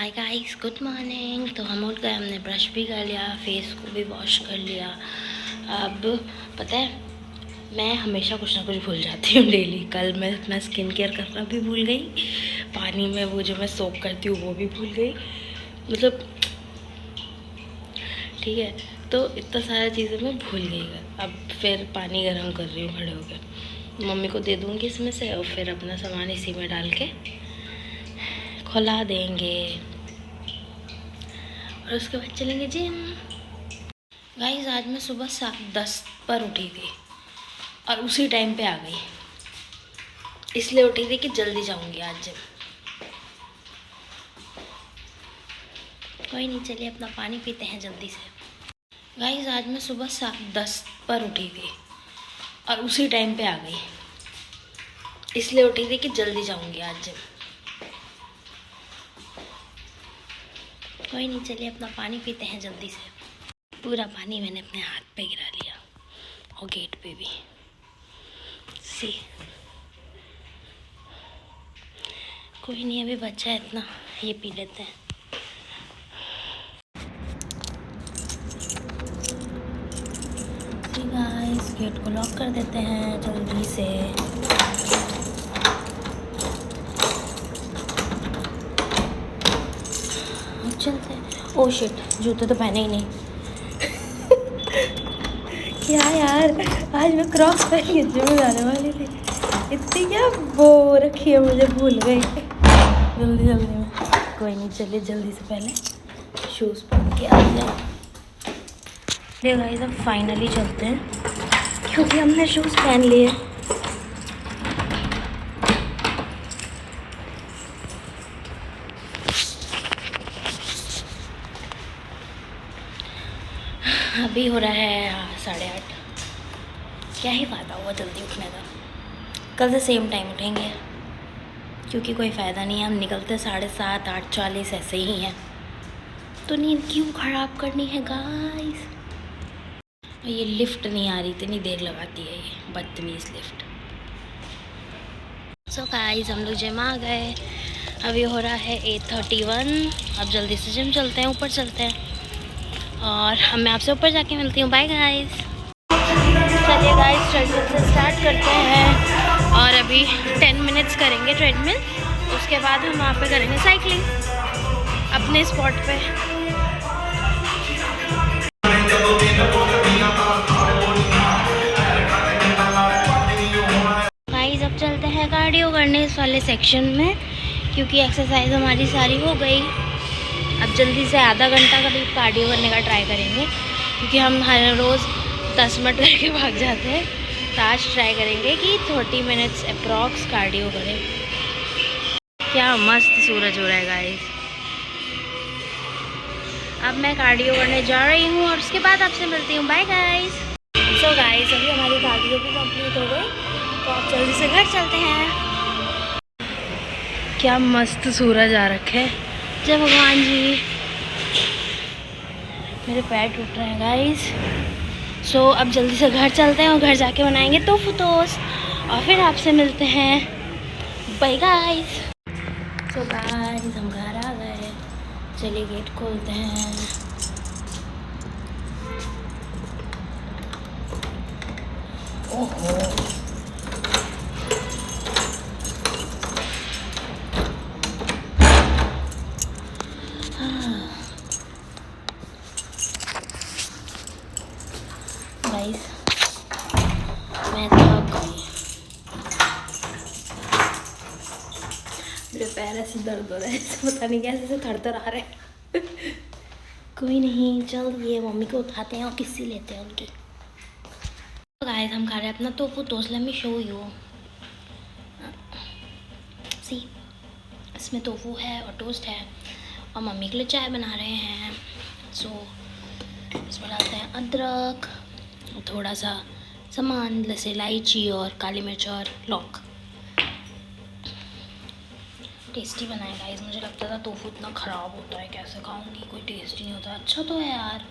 Hi guys, good morning. तो हम उठ गए, हमने ब्रश भी कर लिया, फेस को भी वॉश कर लिया। अब पता है, मैं हमेशा कुछ ना कुछ भूल जाती हूँ डेली। कल मैं अपना स्किन केयर करना भी भूल गई, पानी में वो जो मैं सोप करती हूँ वो भी भूल गई। मतलब ठीक है, तो इतना सारा चीज़ें मैं भूल गई। अब फिर पानी गर्म कर रही हूँ खड़े होकर, मम्मी को दे दूँगी इसमें से और फिर अपना सामान इसी में डाल के खुला देंगे और उसके बाद चलेंगे जिम। गाइस, आज मैं सुबह 7:10 पर उठी थी और उसी टाइम पे आ गई। इसलिए उठी थी कि जल्दी जाऊंगी आज जिम। कोई नहीं, चलिए अपना पानी पीते हैं जल्दी से। गाइस, आज मैं सुबह 7:10 पर उठी थी और उसी टाइम पे आ गई। इसलिए उठी थी कि जल्दी जाऊंगी आज जिम। कोई नहीं, चलिए अपना पानी पीते हैं जल्दी से। पूरा पानी मैंने अपने हाथ पे गिरा लिया और गेट पे भी। सी, कोई नहीं, अभी बचा है इतना, ये पी लेते हैं। गाइस, गेट को लॉक कर देते हैं जल्दी से। चलते हैं। ओह शिट, जूते तो पहने ही नहीं। क्या यार, आज मैं क्रॉक्स पहन के जिम जाने वाली थी। इतनी क्या वो रखी है, मुझे भूल गई जल्दी में। कोई नहीं, चलिए जल्दी से पहले शूज़ पहन के आ जाए। देखो गाइस, अब फाइनली चलते हैं क्योंकि हमने शूज़ पहन लिए। अभी हो रहा है 8:30। क्या ही फ़ायदा हुआ जल्दी उठने का। कल से सेम टाइम उठेंगे क्योंकि कोई फ़ायदा नहीं है। हम निकलते 7:30, 8:40 ऐसे ही हैं, तो नींद क्यों ख़राब करनी है गाइस। ये लिफ्ट नहीं आ रही, इतनी देर लगाती है ये बदतमीज़ लिफ्ट। सो गाइस, हम लोग जिम आ गए। अभी हो रहा है 8:31। अब जल्दी से जिम चलते हैं, ऊपर चलते हैं और मैं आपसे ऊपर जाके मिलती हूँ। Bye guys. चलिए गाइस, ट्रेडमिल से स्टार्ट करते हैं और अभी 10 मिनट्स करेंगे ट्रेडमिल। उसके बाद हम वहाँ पे करेंगे साइकिलिंग अपने स्पॉट पे। गाइस, अब चलते हैं कार्डियो करने इस वाले सेक्शन में क्योंकि एक्सरसाइज हमारी सारी हो गई। अब जल्दी से आधा घंटा करीब कार्डियो करने का ट्राई करेंगे क्योंकि हम हर रोज़ 10 मिनट करके भाग जाते हैं। तो आज ट्राई करेंगे कि 30 मिनट्स अप्रॉक्स कार्डियो करें। क्या मस्त सूरज हो रहा है गाइस। अब मैं कार्डियो करने जा रही हूँ और उसके बाद आपसे मिलती हूँ। Bye guys. सो गाइस, अभी हमारी कार्डियो भी कंप्लीट हो गई, तो आप जल्दी से घर चलते हैं। क्या मस्त सूरज आ रखे है। जय भगवान जी, मेरे पैर टूट रहे हैं गाइस। सो अब जल्दी से घर चलते हैं और घर जाके बनाएंगे टोफू टोस्ट और फिर आपसे मिलते हैं। Bye guys. सो गाइस, हम घर आ गए। चलिए गेट खोलते हैं। ओहो, गाइस, मैं थक गई। मेरे पैर ऐसे दर्द हो रहे हैं, पता नहीं कैसे से थर-थर आ रहे हैं। कोई नहीं, चलिए मम्मी को उठाते हैं और किस्सी लेते हैं उनकी। तो गाइस, हम खा रहे हैं अपना tofu toast. Let me show you. See, इसमें टोफू है और टोस्ट है और मम्मी के लिए चाय बना रहे हैं। सो इसमें डालते हैं अदरक, थोड़ा सा सामान जैसे इलायची और काली मिर्च और लौंग। टेस्टी बनाए गाइस। मुझे लगता था टोफू इतना ख़राब होता है, कैसे खाऊंगी, कोई टेस्ट नहीं होता। अच्छा तो है यार,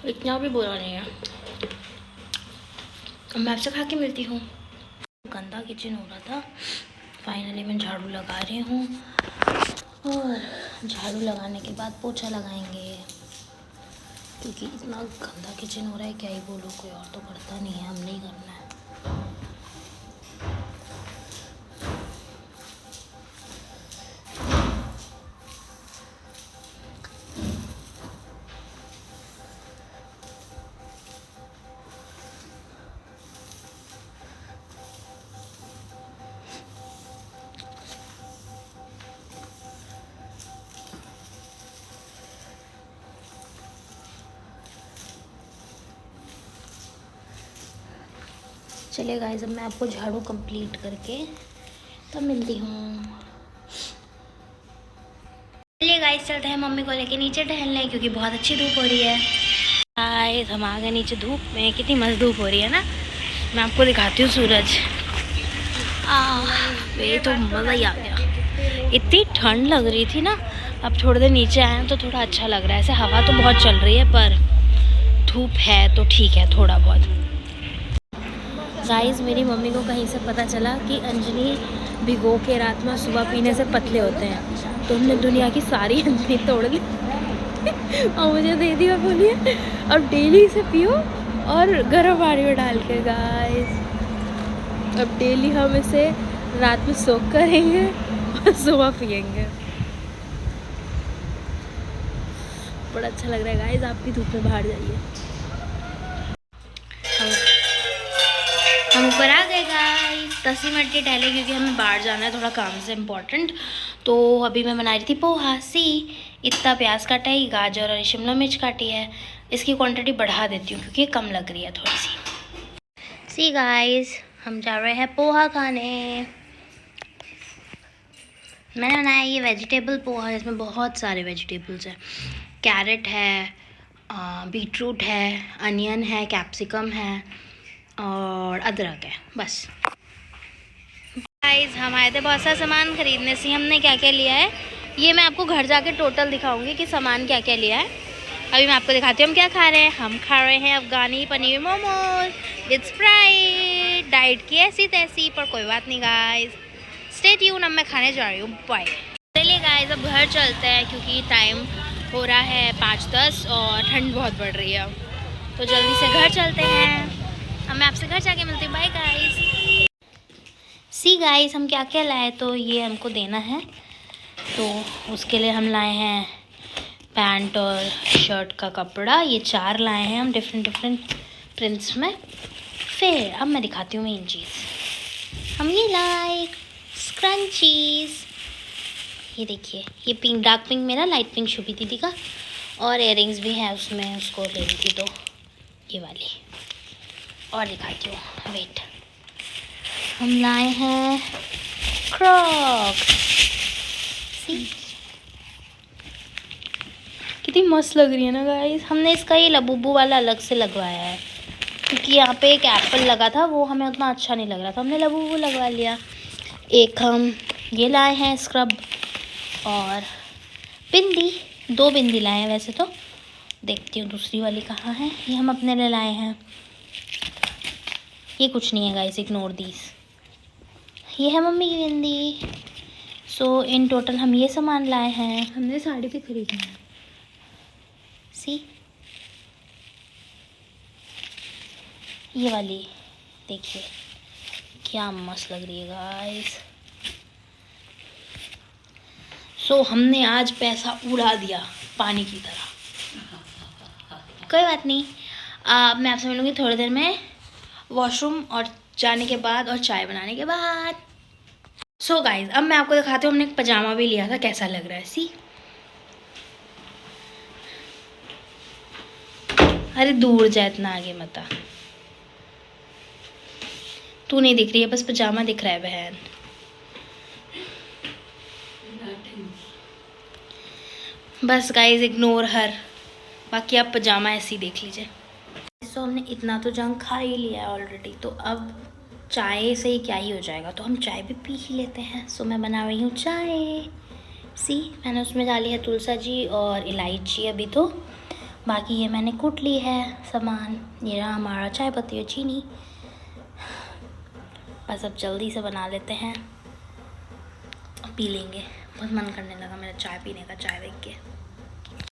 इतना भी बुरा नहीं है। मैं आपसे खा के मिलती हूँ। गंदा किचन हो रहा था, फाइनली मैं झाड़ू लगा रही हूँ और झाड़ू लगाने के बाद पोछा लगाएंगे, क्योंकि इतना गंदा किचन हो रहा है, क्या ही बोलो, कोई और तो करता नहीं है, हमने ही करना है। चलिए गाइस, अब मैं आपको झाड़ू कंप्लीट करके तब मिलती हूँ। चलिए गाइस, चलते हैं मम्मी को लेके नीचे टहलने, क्योंकि बहुत अच्छी धूप हो रही है। गाइस, हम आ गए नीचे धूप में, कितनी मस्त धूप हो रही है ना। मैं आपको दिखाती हूँ सूरज। ये तो मज़ा ही आ गया। इतनी ठंड लग रही थी ना, अब थोड़ी देर नीचे आए हैं तो थोड़ा अच्छा लग रहा है। ऐसे हवा तो बहुत चल रही है, पर धूप है तो ठीक है थोड़ा बहुत। गाइस, मेरी मम्मी को कहीं से पता चला कि अंजनी भिगो के रात में सुबह पीने से पतले होते हैं, तो हमने दुनिया की सारी अंजनी तोड़ ली और मुझे दे दी और बोली अब डेली इसे पियो और गर्म पानी में डाल के। गाइस, अब डेली हम इसे रात में सोख करेंगे और सुबह पियेंगे। बड़ा अच्छा लग रहा है गाइस, आप भी धूप में बाहर जाइए। हम ऊपर आ गए गाइस, 10 मिनट के टहले, क्योंकि हमें बाहर जाना है थोड़ा काम से इम्पोर्टेंट। तो अभी मैं बना रही थी पोहा। इतना प्याज काटा है, गाजर और शिमला मिर्च काटी है। इसकी क्वांटिटी बढ़ा देती हूँ क्योंकि कम लग रही है थोड़ी सी। गाइस, हम जा रहे हैं पोहा खाने। मैंने बनाया ये वेजिटेबल पोहा, जिसमें बहुत सारे वेजिटेबल्स हैं। कैरेट है, बीटरूट है, अनियन है, कैप्सिकम है और अदरक है, बस। गाइस, हम आए थे बहुत सारा सामान खरीदने से। हमने क्या क्या लिया है ये मैं आपको घर जाके टोटल दिखाऊंगी कि सामान क्या क्या लिया है। अभी मैं आपको दिखाती हूँ हम क्या खा रहे हैं। हम खा रहे हैं अफगानी paneer momos with Sprite. Diet की ऐसी तैसी, पर कोई बात नहीं गाइस, स्टे ट्यून। अब मैं खाने जा रही हूँ, बाय। चलिए गाइस, अब घर चलते हैं, क्योंकि टाइम हो रहा है 5:10 और ठंड बहुत बढ़ रही है, तो जल्दी से घर चलते हैं। अब मैं आपसे घर जाके मिलती हूँ, बाय गाइस। गाइस, हम क्या क्या लाए, तो ये हमको देना है, तो उसके लिए हम लाए हैं पैंट और शर्ट का कपड़ा। ये 4 लाए हैं हम, डिफरेंट प्रिंट्स में। फिर अब मैं दिखाती हूँ मेन चीज़। हम ये लाए स्क्रंचीज़, ये देखिए, ये पिंक, डार्क पिंक मेरा, लाइट पिंक शुभी दीदी का, और इयररिंग्स भी हैं उसमें, उसको ले ली थी तो ये वाली। और दिखाती हूँ, वेट। हम लाए हैं क्रॉक्स। कितनी मस्त लग रही है ना गाइस। हमने इसका ये लबूबू वाला अलग से लगवाया है, क्योंकि यहाँ पे एक एप्पल लगा था, वो हमें उतना अच्छा नहीं लग रहा था, हमने लबूबू लगवा लिया। एक हम ये लाए हैं स्क्रब, और बिंदी, 2 बिंदी लाए हैं वैसे तो। देखती हूँ दूसरी वाली कहाँ है। ये हम अपने लिए लाए हैं, ये कुछ नहीं है गाइस, इग्नोर दीस। ये है मम्मी की बिंदी। सो इन टोटल हम ये सामान लाए हैं। हमने साड़ी भी खरीदी है। ये वाली देखिए क्या मस्त लग रही है गाइस। सो हमने आज पैसा उड़ा दिया पानी की तरह। कोई बात नहीं, मैं आपसे मिलूँगी थोड़ी देर में, वॉशरूम और जाने के बाद और चाय बनाने के बाद। सो गाइस, अब मैं आपको दिखाती हूँ, हमने एक पजामा भी लिया था, कैसा लग रहा है। अरे दूर जा, इतना आगे मत आ, तू नहीं दिख रही है, बस पजामा दिख रहा है बहन। बस गाइस, इग्नोर हर, बाकी आप पजामा ऐसे ही देख लीजिए। सो हमने इतना तो जंग खा ही लिया है ऑलरेडी, तो अब चाय से ही क्या ही हो जाएगा, तो हम चाय भी पी ही लेते हैं। सो मैं बना रही हूँ चाय। मैंने उसमें डाली है तुलसा जी और इलायची अभी तो, बाकी ये मैंने कूट ली है सामान। ये रहा हमारा चाय पत्ती और चीनी। बस अब जल्दी से बना लेते हैं, पी लेंगे। बहुत मन करने लगा मेरा चाय पीने का, चाय देख के।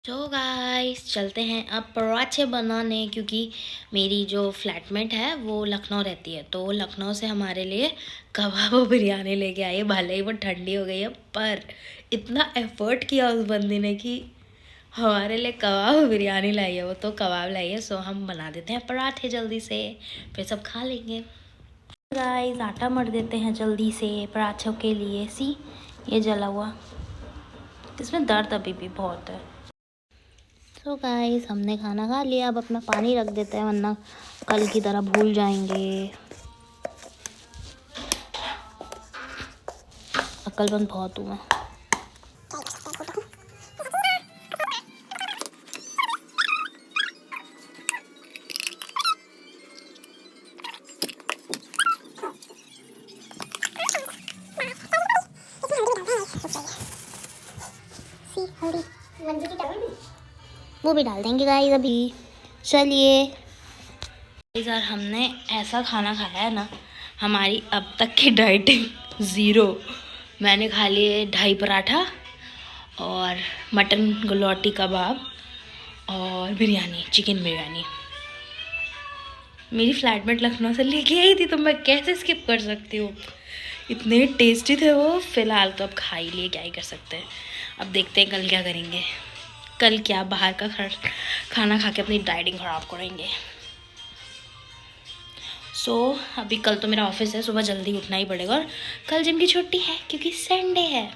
तो गाइस चलते हैं अब पराठे बनाने, क्योंकि मेरी जो फ्लैटमेट है वो लखनऊ रहती है, तो लखनऊ से हमारे लिए कबाब और बिरयानी लेके आई है। भले ही वो ठंडी हो गई है, पर इतना एफर्ट किया उस बंदी ने कि हमारे लिए कबाब और बिरयानी लाई है। वो तो कबाब लाई है, सो हम बना देते हैं पराठे जल्दी से, फिर सब खा लेंगे। गाइस आटा मर देते हैं जल्दी से पराठों के लिए। सी ये जला हुआ, इसमें दर्द अभी भी बहुत है। तो गाइस हमने खाना खा लिया, अब अपना पानी रख देते हैं, वरना कल की तरह भूल जाएंगे। अक्लमंद बहुत हूँ मैं। वो भी डाल देंगे गाइस अभी। चलिए यार, हमने ऐसा खाना खाया है ना, हमारी अब तक की डाइटिंग 0। मैंने खा लिए 2.5 पराठा और मटन गुलौटी कबाब और बिरयानी, चिकन बिरयानी। मेरी फ्लैटमेट लखनऊ से लेके आई थी, तो मैं कैसे स्किप कर सकती हूँ। इतने टेस्टी थे वो। फ़िलहाल तो अब खा ही लिए, क्या ही कर सकते हैं। अब देखते हैं कल क्या करेंगे। कल क्या बाहर का खाना खा के अपनी डाइटिंग ख़राब करेंगे। अभी कल तो मेरा ऑफिस है, सुबह जल्दी उठना ही पड़ेगा, और कल जिम की छुट्टी है क्योंकि संडे है।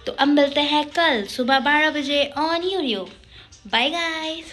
तो अब मिलते हैं कल सुबह 12 बजे ऑन यूट्यूब। Bye guys.